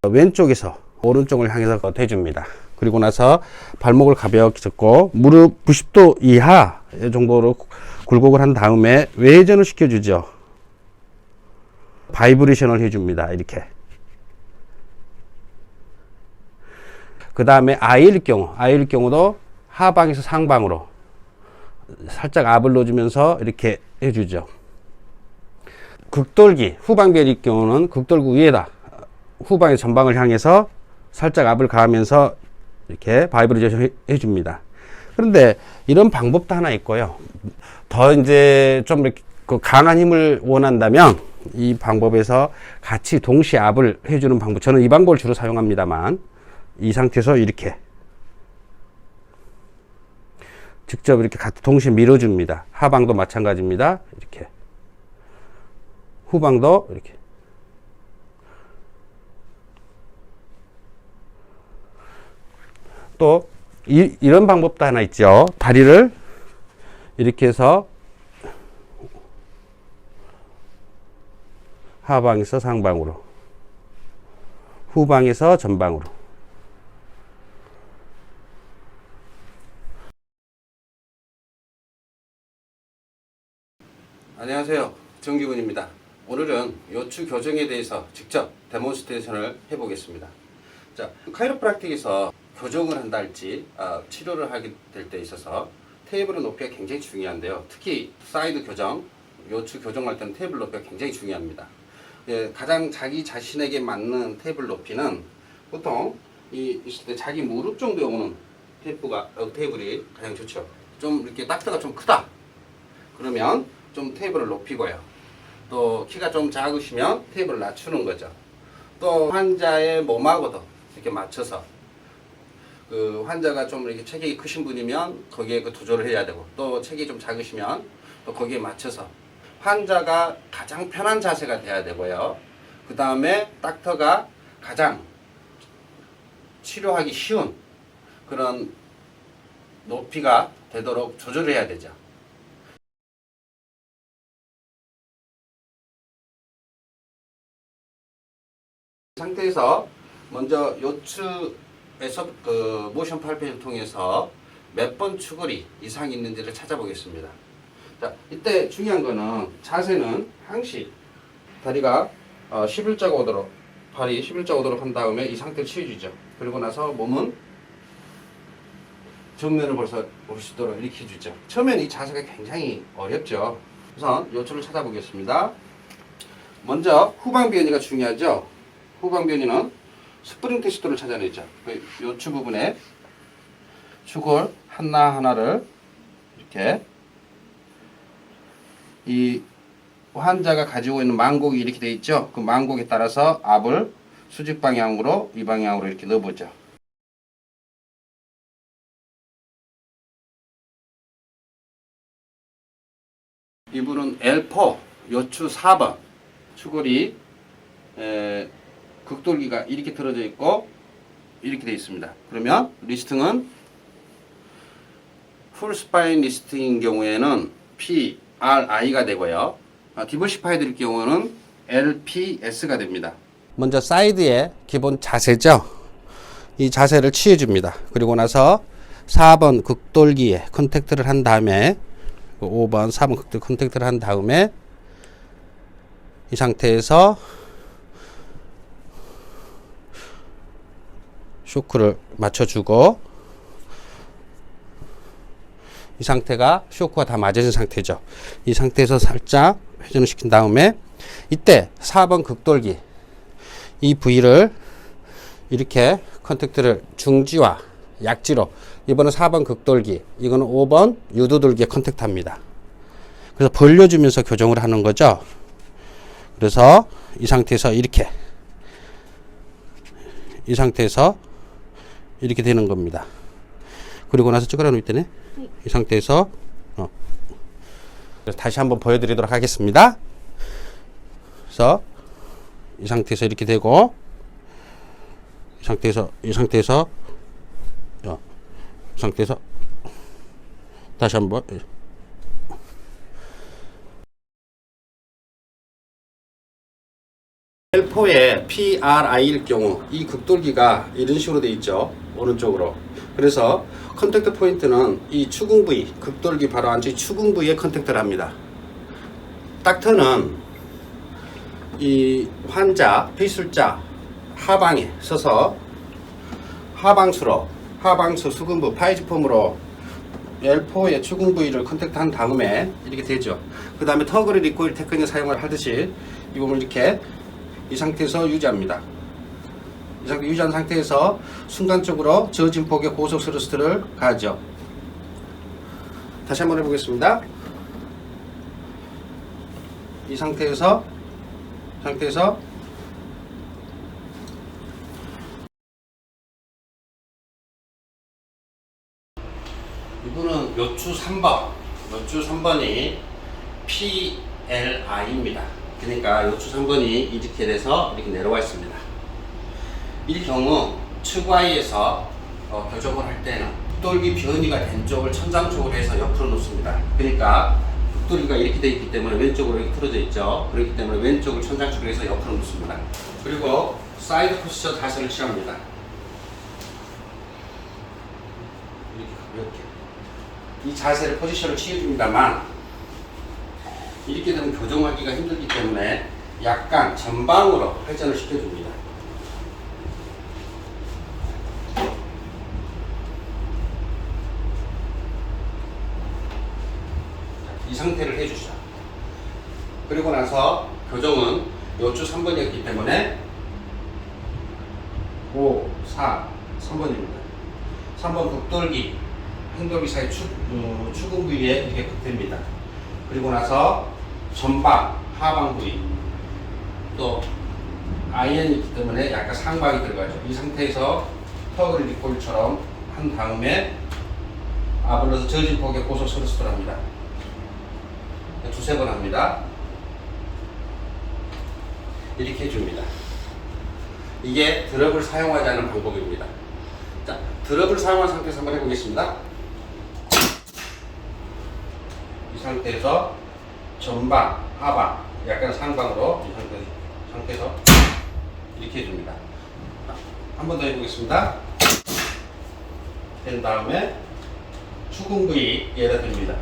왼쪽에서 오른쪽을 향해서 대줍니다. 그리고 나서 발목을 가볍게 짚고 무릎 90도 이하 정도로 굴곡을 한 다음에 외전을 시켜주죠. 바이브레이션을 해줍니다. 이렇게. 그 다음에 아이일 경우도 하방에서 상방으로 살짝 압을 넣어주면서 이렇게 해주죠. 극돌기, 후방변일 경우는 극돌구 위에다 후방의 전방을 향해서 살짝 압을 가하면서 이렇게 바이브레이션 해줍니다. 그런데 이런 방법도 하나 있고요. 더 이제 좀 이렇게 강한 힘을 원한다면 이 방법에서 같이 동시에 압을 해주는 방법. 저는 이 방법을 주로 사용합니다만 이 상태에서 이렇게 직접 이렇게 같이 동시에 밀어줍니다. 하방도 마찬가지입니다. 이렇게. 후방도 이렇게. 또 이런 방법도 하나 있죠. 다리를 이렇게 해서 하방에서 상방으로, 후방에서 전방으로. 안녕하세요, 정기훈입니다. 오늘은 요추 교정에 대해서 직접 데몬스트레이션을 해보겠습니다. 자, 카이로프랙틱에서 교정을 한다 할지 치료를 하게 될 때 있어서 테이블의 높이가 굉장히 중요한데요. 특히 사이드 교정, 요추 교정할 때는 테이블 높이가 굉장히 중요합니다. 가장 자기 자신에게 맞는 테이블 높이는 보통 있을 때 자기 무릎 정도에 오는 테이블이 가장 좋죠. 좀 이렇게 딱트가 좀 크다 그러면 좀 테이블을 높이고요. 또 키가 좀 작으시면 테이블을 낮추는 거죠. 또 환자의 몸하고도 이렇게 맞춰서 그 환자가 좀 이렇게 체격이 크신 분이면 거기에 그 조절을 해야 되고, 또 체격이 좀 작으시면 또 거기에 맞춰서 환자가 가장 편한 자세가 돼야 되고요. 그 다음에 닥터가 가장 치료하기 쉬운 그런 높이가 되도록 조절을 해야 되죠. 이 상태에서 먼저 요추에서 그 모션 팔페이를 통해서 몇 번 추골이 이상이 있는지를 찾아보겠습니다. 자, 이때 중요한 거는 자세는 항시 다리가 11자가 오도록, 발이 11자가 오도록 한 다음에 이 상태를 취해주죠. 그리고 나서 몸은 정면을 볼 수 있도록 이렇게 해주죠. 처음에는 이 자세가 굉장히 어렵죠. 우선 요추를 찾아보겠습니다. 먼저 후방변이가 중요하죠. 후방변이는 스프링 테스트를 찾아내죠. 그 요추 부분에 추골 하나하나를 이렇게 이 환자가 가지고 있는 망곡이 이렇게 되어 있죠. 그 망곡에 따라서 압을 수직 방향으로 이 방향으로 이렇게 넣어보죠. 이분은 L4 요추 4번 추골이 극돌기가 이렇게 틀어져 있고 이렇게 되어 있습니다. 그러면 리스팅은 풀 스파인 리스팅인 경우에는 PRI가 되고요. 디버시파이드일 경우는 LPS가 됩니다. 먼저 사이드의 기본 자세죠. 이 자세를 취해줍니다. 그리고 나서 4번 극돌기에 컨택트를 한 다음에 5번 4번 극돌 컨택트를 한 다음에 이 상태에서 쇼크를 맞춰주고, 이 상태가 쇼크가 다 맞아진 상태죠. 이 상태에서 살짝 회전을 시킨 다음에 이때 4번 극돌기 이 부위를 이렇게 컨택트를 중지와 약지로, 이번은 4번 극돌기, 이거는 5번 유두돌기에 컨택트 합니다. 그래서 벌려주면서 교정을 하는 거죠. 그래서 이 상태에서 이렇게, 이 상태에서 이렇게 되는 겁니다. 그리고 나서 찌그러 놓을 때는 이 상태에서 다시 한번 보여드리도록 하겠습니다. 그래서 이 상태에서 이렇게 되고, 이 상태에서 다시 한번 L4의 PRI일 경우 이 극돌기가 이런 식으로 되어 있죠. 오른쪽으로. 그래서 컨택트 포인트는 이 추궁 부위, 극돌기 바로 안쪽 추궁 부위에 컨택트를 합니다. 닥터는 이 환자, 피술자 하방에 서서 하방수 수근부 파이즈폼으로 L4의 추궁 부위를 컨택트한 다음에 이렇게 되죠. 그 다음에 터그리 리코일 테크닉 사용을 하듯이 이 부분을 이렇게 이 상태에서 유지합니다. 이 상태 유지한 상태에서 순간적으로 저어진 폭의 고속 스러스트를 가하죠. 다시 한번 해보겠습니다. 이 상태에서 이분은 요추 3번이 PLI입니다. 그러니까 요추 3번이 이렇게 돼서 이렇게 내려와 있습니다. 이 경우 측와이에서 교정을 할 때는 극돌기 변이가 된 쪽을 천장 쪽으로 해서 옆으로 놓습니다. 그러니까 극돌기가 이렇게 되어 있기 때문에 왼쪽으로 이렇게 틀어져 있죠. 그렇기 때문에 왼쪽을 천장 쪽으로 해서 옆으로 놓습니다. 그리고 사이드 포지션 자세를 취합니다. 이렇게 이 자세를 포지션을 취해줍니다만 이렇게 되면 교정하기가 힘들기 때문에 약간 전방으로 회전을 시켜줍니다. 이 상태를 해주시죠. 그리고 나서 교정은 요추 3번이었기 때문에 5, 4, 3번입니다. 3번 극돌기, 행돌기 사이 추궁 부위에 이렇게 극됩니다. 그리고 나서 전방, 하방 부위 또 아이언이 있기 때문에 약간 상방이 들어가죠. 이 상태에서 터그리 리콜처럼 한 다음에 아블러서 저어진 폭의 고속 스러스트를 합니다. 두세 번 합니다. 이렇게 해줍니다. 이게 드럽을 사용하지 않은 방법입니다. 자, 드럽을 사용한 상태에서 한번 해보겠습니다. 이 상태에서 전방, 하방, 약간 상방으로 이 상태에서 이렇게 해줍니다. 한 번 더 해보겠습니다. 된 다음에 추궁 부위 예를 듭니다.